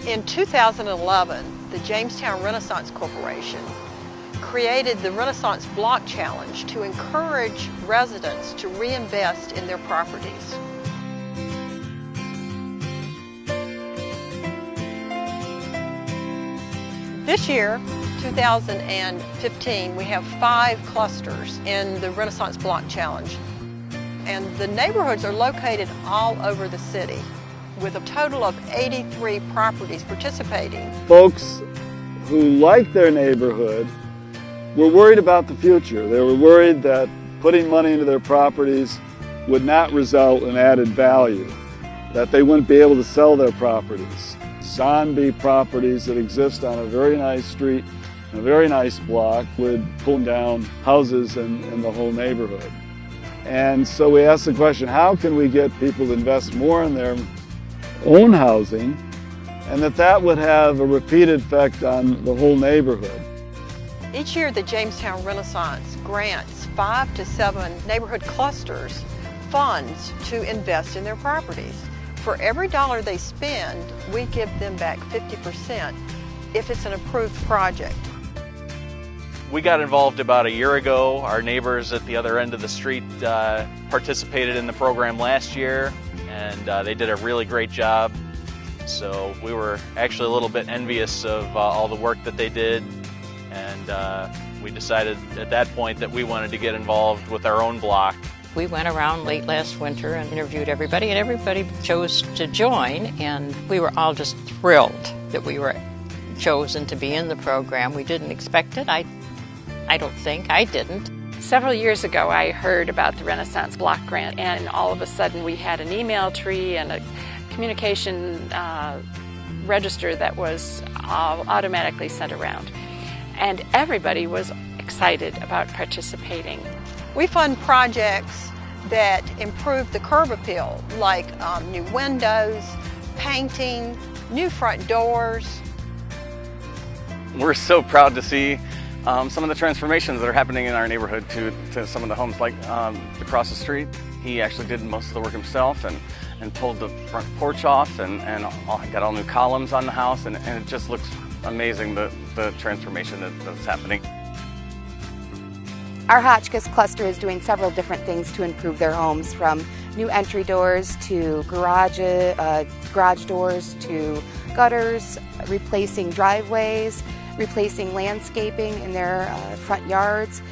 In 2011, the Jamestown Renaissance Corporation created the Renaissance Block Challenge to encourage residents to reinvest in their properties. This year, 2015, we have 5 clusters in the Renaissance Block Challenge. And the neighborhoods are located all over the city, with a total of 83 properties participating. Folks who like their neighborhood were worried about the future. They were worried that putting money into their properties would not result in added value, that they wouldn't be able to sell their properties. Zombie properties that exist on a very nice street, a very nice block, would pull down houses in the whole neighborhood. And so we asked the question, how can we get people to invest more in their own housing, and that would have a repeated effect on the whole neighborhood. Each year, the Jamestown Renaissance grants 5 to 7 neighborhood clusters funds to invest in their properties. For every dollar they spend, we give them back 50% if it's an approved project. We got involved about a year ago. Our neighbors at the other end of the street participated in the program last year, and they did a really great job. So we were actually a little bit envious of all the work that they did, and we decided at that point that we wanted to get involved with our own block. We went around late last winter and interviewed everybody, and everybody chose to join, and we were all just thrilled that we were chosen to be in the program. We didn't expect it. I don't think. I didn't. Several years ago, I heard about the Renaissance Block Grant, and all of a sudden we had an email tree and a communication register that was automatically sent around. And everybody was excited about participating. We fund projects that improve the curb appeal, like new windows, painting, new front doors. We're so proud to see some of the transformations that are happening in our neighborhood to some of the homes, like across the street. He actually did most of the work himself and pulled the front porch off and got all new columns on the house, and it just looks amazing, the transformation that's happening. Our Hotchkiss cluster is doing several different things to improve their homes, from new entry doors to garage doors to gutters, replacing driveways, replacing landscaping in their front yards,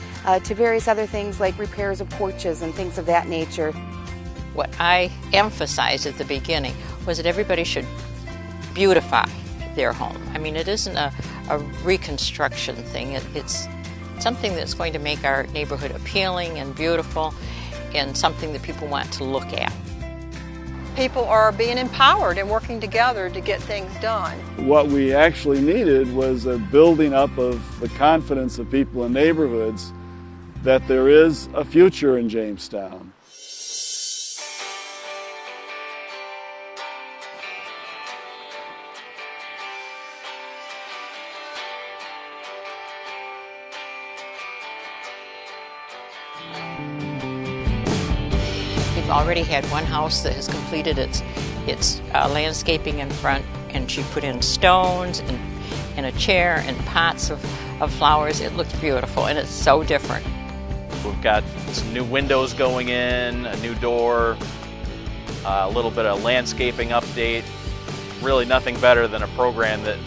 to various other things like repairs of porches and things of that nature. What I emphasized at the beginning was that everybody should beautify their home. I mean, it isn't a reconstruction thing. It's something that's going to make our neighborhood appealing and beautiful, and something that people want to look at. People are being empowered and working together to get things done. What we actually needed was a building up of the confidence of people in neighborhoods that there is a future in Jamestown. We've already had one house that has completed its landscaping in front, and she put in stones and a chair and pots of flowers. It looks beautiful, and it's so different. We've got some new windows going in, a new door, a little bit of landscaping update. Really nothing better than a program that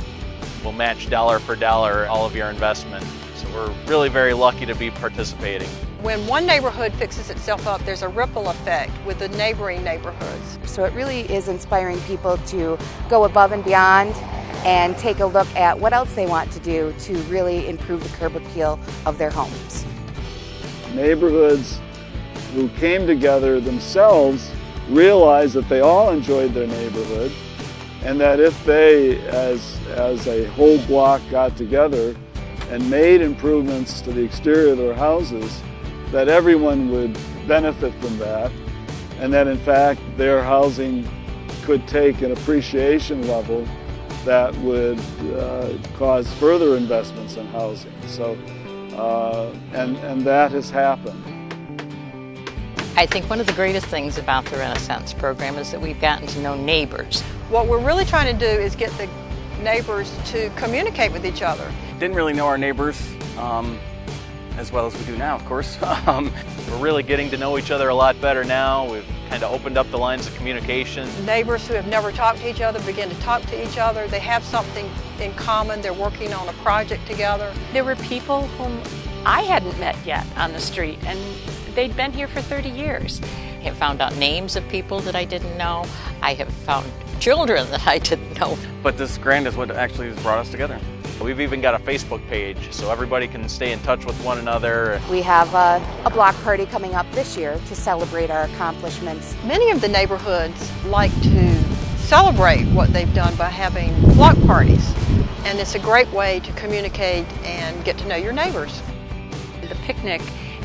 will match dollar for dollar all of your investment. So we're really very lucky to be participating. When one neighborhood fixes itself up, there's a ripple effect with the neighboring neighborhoods. So it really is inspiring people to go above and beyond and take a look at what else they want to do to really improve the curb appeal of their homes. Neighborhoods who came together themselves realized that they all enjoyed their neighborhood, and that if they, as a whole block, got together and made improvements to the exterior of their houses, that everyone would benefit from that, and that in fact their housing could take an appreciation level that would cause further investments in housing. So, and that has happened. I think one of the greatest things about the Renaissance program is that we've gotten to know neighbors. What we're really trying to do is get the neighbors to communicate with each other. Didn't really know our neighbors as well as we do now, of course. We're really getting to know each other a lot better now. We've kind of opened up the lines of communication. Neighbors who have never talked to each other begin to talk to each other. They have something in common. They're working on a project together. There were people whom I hadn't met yet on the street, and they'd been here for 30 years. I have found out names of people that I didn't know. I have found children that I didn't know. But this grant is what actually has brought us together. We've even got a Facebook page so everybody can stay in touch with one another. We have a block party coming up this year to celebrate our accomplishments. Many of the neighborhoods like to celebrate what they've done by having block parties, and it's a great way to communicate and get to know your neighbors. The picnic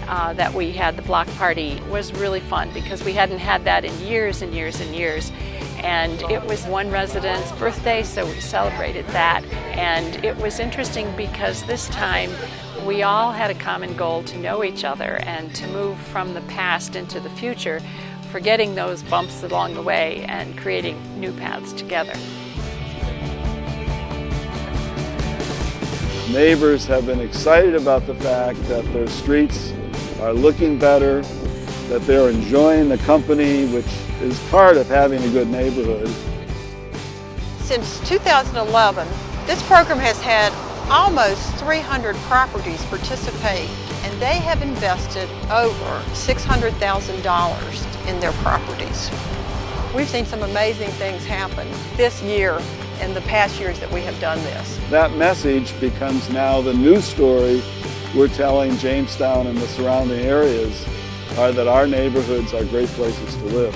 that we had, the block party, was really fun because we hadn't had that in years and years and years. And it was one resident's birthday, so we celebrated that. And it was interesting because this time we all had a common goal to know each other and to move from the past into the future, forgetting those bumps along the way and creating new paths together. Neighbors have been excited about the fact that their streets are looking better, that they're enjoying the company, which is part of having a good neighborhood. Since 2011, this program has had almost 300 properties participate, and they have invested over $600,000 in their properties. We've seen some amazing things happen this year and the past years that we have done this. That message becomes now the news story we're telling Jamestown and the surrounding areas, are that our neighborhoods are great places to live.